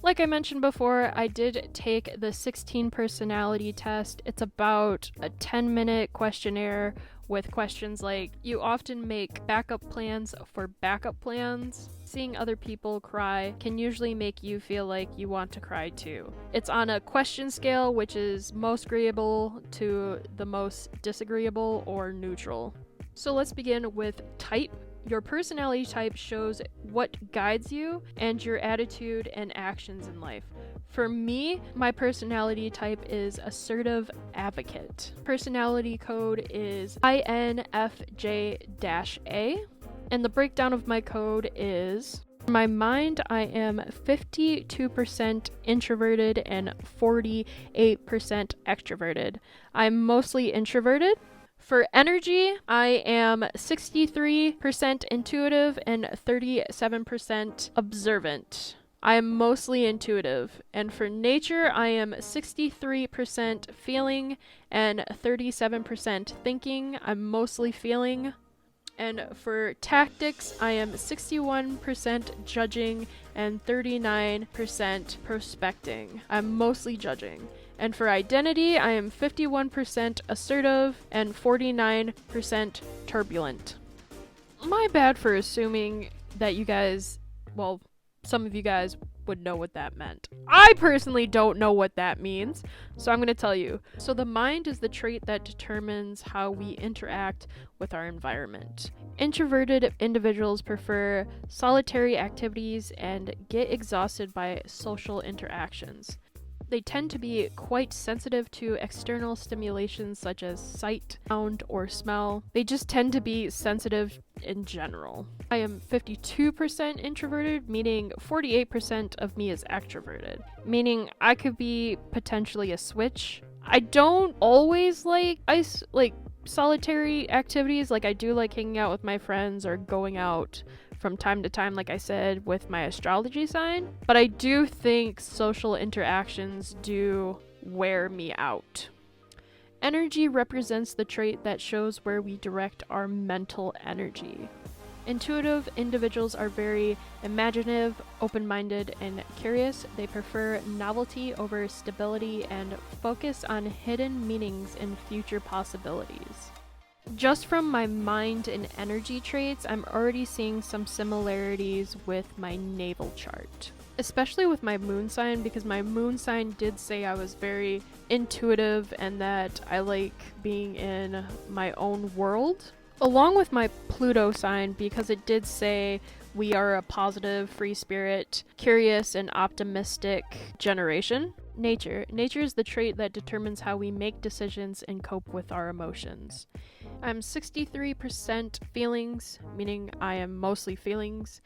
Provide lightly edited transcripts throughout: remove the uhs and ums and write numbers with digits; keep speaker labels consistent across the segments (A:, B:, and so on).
A: Like I mentioned before, I did take the 16 personality test. It's about a 10-minute questionnaire with questions like, you often make backup plans for backup plans. Seeing other people cry can usually make you feel like you want to cry too. It's on a question scale, which is most agreeable to the most disagreeable or neutral. So let's begin with type. Your personality type shows what guides you and your attitude and actions in life. For me, my personality type is assertive advocate. Personality code is INFJ-A, and the breakdown of my code is: for my mind, I am 52% introverted and 48% extroverted. I'm mostly introverted. For energy, I am 63% intuitive and 37% observant. I am mostly intuitive. And for nature, I am 63% feeling and 37% thinking. I'm mostly feeling. And for tactics, I am 61% judging and 39% prospecting. I'm mostly judging. And for identity, I am 51% assertive and 49% turbulent. My bad for assuming that you guys, well, some of you guys would know what that meant. I personally don't know what that means, so I'm going to tell you. So the mind is the trait that determines how we interact with our environment. Introverted individuals prefer solitary activities and get exhausted by social interactions. They tend to be quite sensitive to external stimulations such as sight, sound, or smell. They just tend to be sensitive in general. I am 52% introverted, meaning 48% of me is extroverted, meaning I could be potentially a switch. I don't always like solitary activities. Like, I do like hanging out with my friends or going out from time to time, like I said, with my astrology sign. But I do think social interactions do wear me out. Energy represents the trait that shows where we direct our mental energy. Intuitive individuals are very imaginative, open-minded, and curious. They prefer novelty over stability and focus on hidden meanings and future possibilities. Just from my mind and energy traits, I'm already seeing some similarities with my natal chart. Especially with my moon sign, because my moon sign did say I was very intuitive and that I like being in my own world. Along with my Pluto sign, because it did say we are a positive, free spirit, curious, and optimistic generation. Nature is the trait that determines how we make decisions and cope with our emotions. I'm 63% feelings, meaning I am mostly feelings.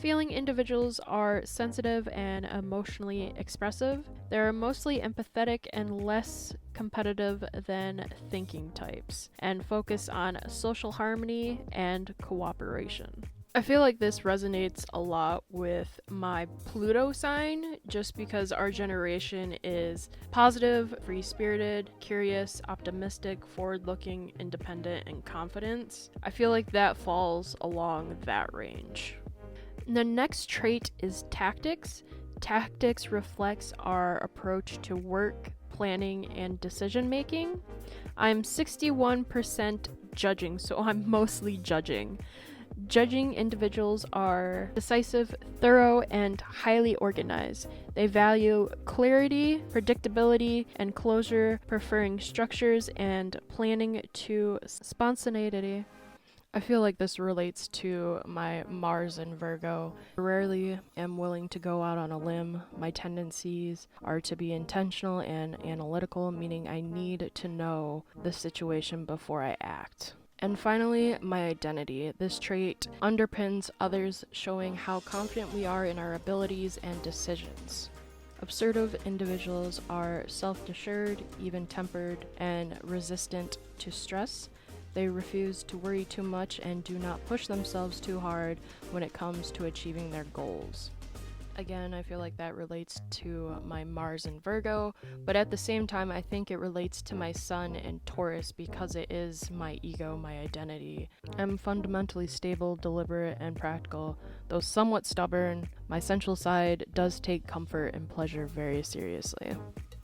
A: Feeling individuals are sensitive and emotionally expressive. They're mostly empathetic and less competitive than thinking types, and focus on social harmony and cooperation. I feel like this resonates a lot with my Pluto sign, just because our generation is positive, free-spirited, curious, optimistic, forward-looking, independent, and confident. I feel like that falls along that range. The next trait is tactics. Tactics reflects our approach to work, planning, and decision-making. I'm 61% judging, so I'm mostly judging. Judging individuals are decisive, thorough, and highly organized. They value clarity, predictability, and closure, preferring structures and planning to spontaneity. I feel like this relates to my Mars in Virgo. I rarely am willing to go out on a limb. My tendencies are to be intentional and analytical, meaning I need to know the situation before I act. And finally, my identity. This trait underpins others, showing how confident we are in our abilities and decisions. Assertive individuals are self-assured, even-tempered, and resistant to stress. They refuse to worry too much and do not push themselves too hard when it comes to achieving their goals. Again, I feel like that relates to my Mars in Virgo, but at the same time, I think it relates to my Sun in Taurus because it is my ego, my identity. I'm fundamentally stable, deliberate, and practical. Though somewhat stubborn, my central side does take comfort and pleasure very seriously.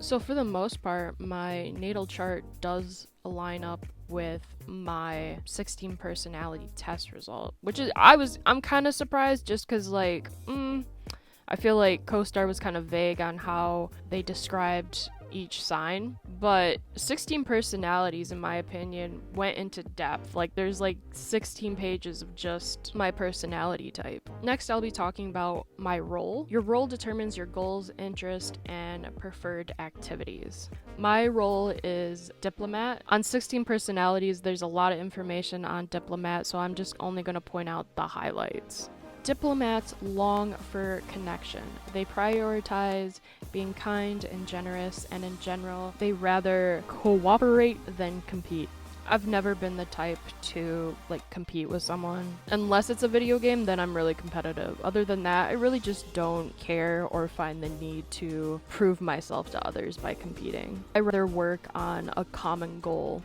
A: So for the most part, my natal chart does line up with my 16 personality test result, which is I'm kind of surprised just because I feel like CoStar was kind of vague on how they described each sign, but 16 personalities, in my opinion, went into depth. Like, there's like 16 pages of just my personality type. Next, I'll be talking about my role. Your role determines your goals, interests, and preferred activities. My role is diplomat. On 16 personalities, there's a lot of information on diplomat, so I'm just only going to point out the highlights. Diplomats long for connection. They prioritize being kind and generous, and in general, they rather cooperate than compete. I've never been the type to compete with someone. Unless it's a video game, then I'm really competitive. Other than that, I really just don't care or find the need to prove myself to others by competing. I rather work on a common goal.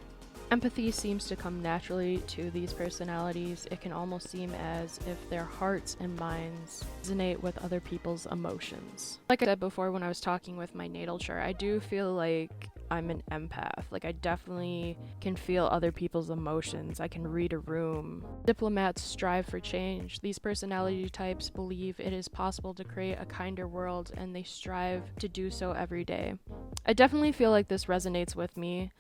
A: Empathy seems to come naturally to these personalities. It can almost seem as if their hearts and minds resonate with other people's emotions. Like I said before when I was talking with my natal chart, I do feel like I'm an empath. I definitely can feel other people's emotions. I can read a room. Diplomats strive for change. These personality types believe it is possible to create a kinder world, and they strive to do so every day. I definitely feel like this resonates with me.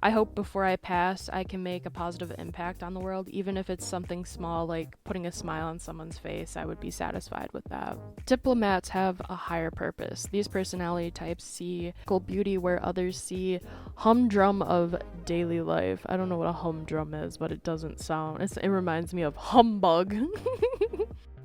A: I hope before I pass, I can make a positive impact on the world, even if it's something small like putting a smile on someone's face. I would be satisfied with that. Diplomats have a higher purpose. These personality types see beauty where others see humdrum of daily life. I don't know what a humdrum is, but it doesn't sound, it reminds me of humbug.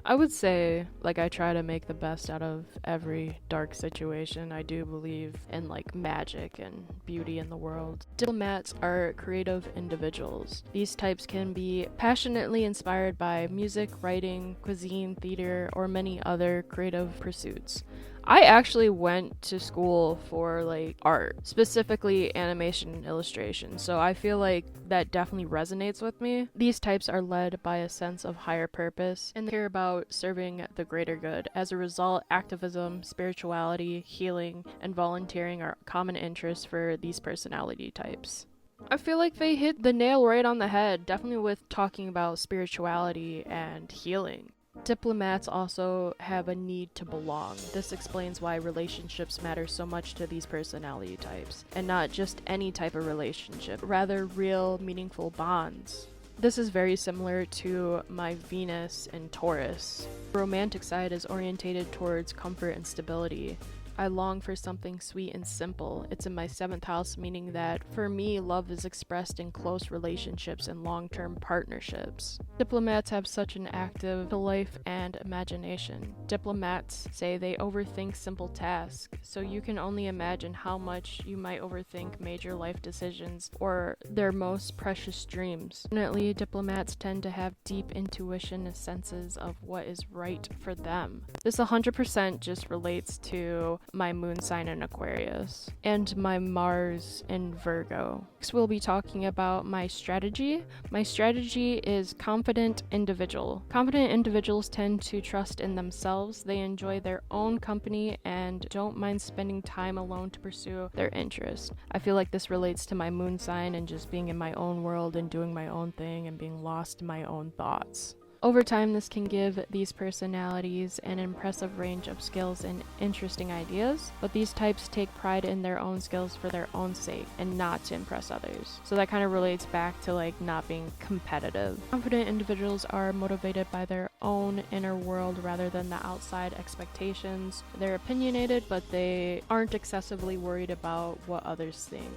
A: I would say, I try to make the best out of every dark situation. I do believe in, magic and beauty in the world. Diplomats are creative individuals. These types can be passionately inspired by music, writing, cuisine, theater, or many other creative pursuits. I actually went to school for art, specifically animation and illustration, so I feel like that definitely resonates with me. These types are led by a sense of higher purpose and they care about serving the greater good. As a result, activism, spirituality, healing, and volunteering are common interests for these personality types. I feel like they hit the nail right on the head, definitely with talking about spirituality and healing. Diplomats also have a need to belong. This explains why relationships matter so much to these personality types, and not just any type of relationship, rather real, meaningful bonds. This is very similar to my Venus in Taurus. The romantic side is orientated towards comfort and stability. I long for something sweet and simple. It's in my 7th house, meaning that for me, love is expressed in close relationships and long-term partnerships. Diplomats have such an active life and imagination. Diplomats say they overthink simple tasks, so you can only imagine how much you might overthink major life decisions or their most precious dreams. Definitely, diplomats tend to have deep intuition and senses of what is right for them. This 100% just relates to my moon sign in Aquarius and my Mars in Virgo. Next, we'll be talking about my strategy. My strategy is confident individual. Confident individuals tend to trust in themselves. They enjoy their own company and don't mind spending time alone to pursue their interests. I feel like this relates to my moon sign and just being in my own world and doing my own thing and being lost in my own thoughts. Over time, this can give these personalities an impressive range of skills and interesting ideas, but these types take pride in their own skills for their own sake and not to impress others. So that kind of relates back to not being competitive. Confident individuals are motivated by their own inner world rather than the outside expectations. They're opinionated, but they aren't excessively worried about what others think.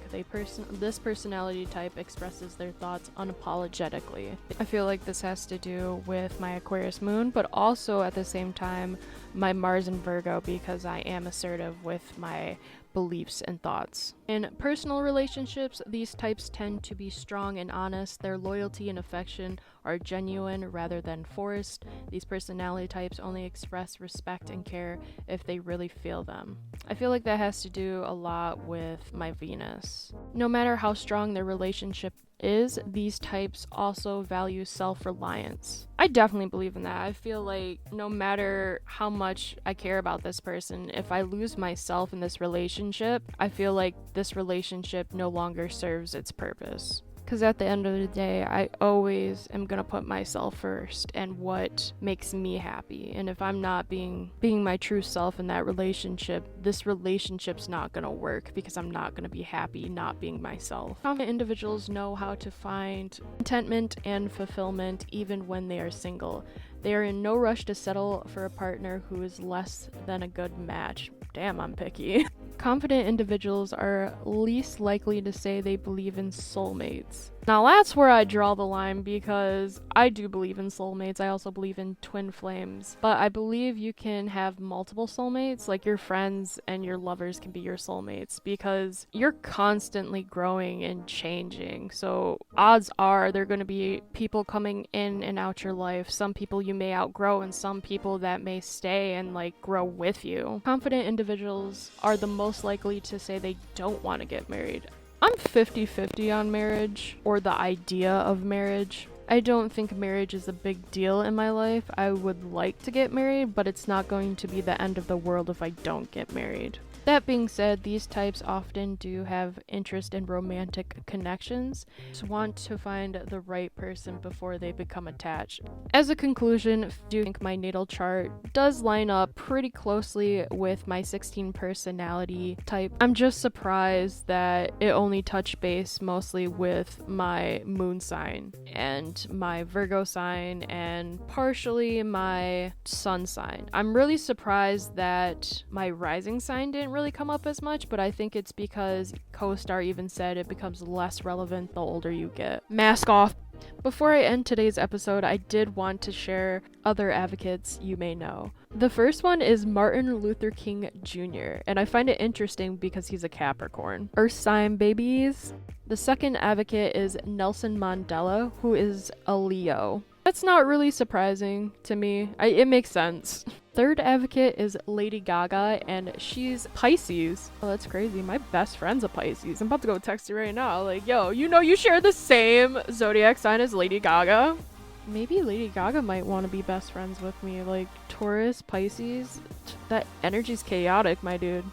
A: This personality type expresses their thoughts unapologetically. I feel like this has to do with with my Aquarius moon, but also at the same time my Mars in Virgo, because I am assertive with my beliefs and thoughts. In personal relationships, these types tend to be strong and honest. Their loyalty and affection are genuine rather than forced. These personality types only express respect and care if they really feel them. I feel like that has to do a lot with my Venus. No matter how strong their relationship is, these types also value self-reliance. I definitely believe in that. I feel like no matter how much I care about this person, if I lose myself in this relationship, I feel like this relationship no longer serves its purpose. Because at the end of the day, I always am going to put myself first and what makes me happy. And if I'm not being my true self in that relationship, this relationship's not going to work because I'm not going to be happy not being myself. Confident individuals know how to find contentment and fulfillment even when they are single. They are in no rush to settle for a partner who is less than a good match. Damn, I'm picky. Confident individuals are least likely to say they believe in soulmates. Now that's where I draw the line, because I do believe in soulmates. I also believe in twin flames. But I believe you can have multiple soulmates, like your friends and your lovers can be your soulmates, because you're constantly growing and changing. So odds are there are going to be people coming in and out your life. Some people you may outgrow and some people that may stay and like grow with you. Confident individuals are the most likely to say they don't want to get married. I'm 50-50 on marriage, or the idea of marriage. I don't think marriage is a big deal in my life. I would like to get married, but it's not going to be the end of the world if I don't get married. That being said, these types often do have interest in romantic connections, just want to find the right person before they become attached. As a conclusion, I do think my natal chart does line up pretty closely with my 16 personality type. I'm just surprised that it only touched base mostly with my moon sign and my Virgo sign and partially my sun sign. I'm really surprised that my rising sign didn't really come up as much, but I think it's because CoStar even said it becomes less relevant the older you get. Mask off. Before I end today's episode, I did want to share other advocates you may know. The first one is Martin Luther King Jr., and I find it interesting because he's a Capricorn. Earth sign babies. The second advocate is Nelson Mandela, who is a Leo. That's not really surprising to me. It makes sense. Third advocate is Lady Gaga, and she's Pisces. Oh, that's crazy. My best friend's a Pisces. I'm about to go text her right now. Like, yo, you know you share the same zodiac sign as Lady Gaga? Maybe Lady Gaga might want to be best friends with me. Like, Taurus, Pisces, that energy's chaotic, my dude.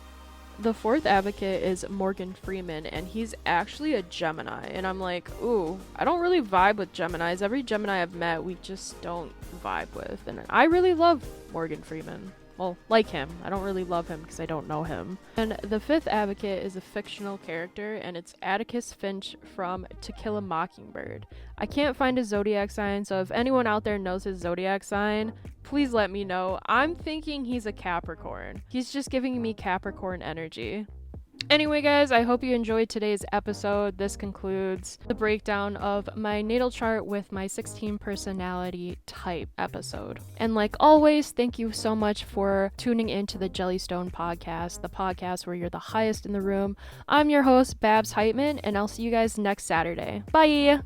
A: The fourth advocate is Morgan Freeman, and he's actually a Gemini. And I'm like, ooh, I don't really vibe with Geminis. Every Gemini I've met, we just don't vibe with. And I really love Morgan Freeman. Well, like him. I don't really love him because I don't know him. And the fifth advocate is a fictional character, and it's Atticus Finch from To Kill a Mockingbird. I can't find his zodiac sign, so if anyone out there knows his zodiac sign, please let me know. I'm thinking he's a Capricorn. He's just giving me Capricorn energy. Anyway, guys, I hope you enjoyed today's episode. This concludes the breakdown of my natal chart with my 16 personality type episode. And like always, thank you so much for tuning into the Jellystone podcast, the podcast where you're the highest in the room. I'm your host, Babs Heitman, and I'll see you guys next Saturday. Bye!